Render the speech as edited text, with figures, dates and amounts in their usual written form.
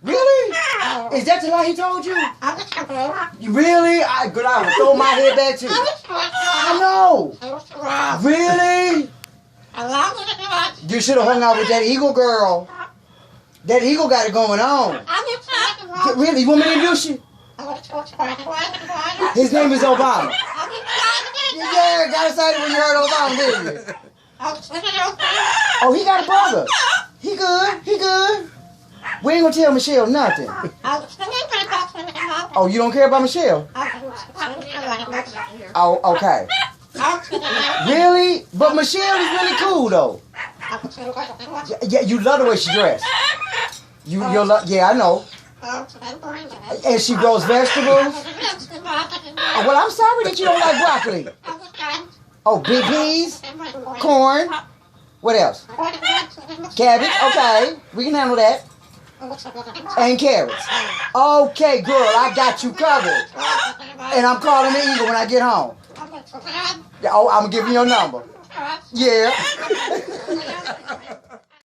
Really? Is that the lie he told you? Really? Good, I would throw my head back to you. I know. Really? You should have hung out with that Eagle girl. That Eagle got it going on. Really? You want me to introduce you? His name is Obama. Yeah, got excited when you heard Obama, didn't you? Oh, he got a brother. He good. He good. We ain't gonna tell Michelle nothing. Oh, you don't care about Michelle? Oh, okay. Really? But Michelle is really cool though. Yeah, you love the way she dressed. Yeah, I know. And she grows vegetables. Oh, well, I'm sorry that you don't like broccoli. Oh, big peas, corn. What else? Cabbage. Okay, we can handle that. And carrots. Okay, girl, I got you covered. And I'm calling the Eagle when I get home. Oh, I'm gonna give you your number. Yeah.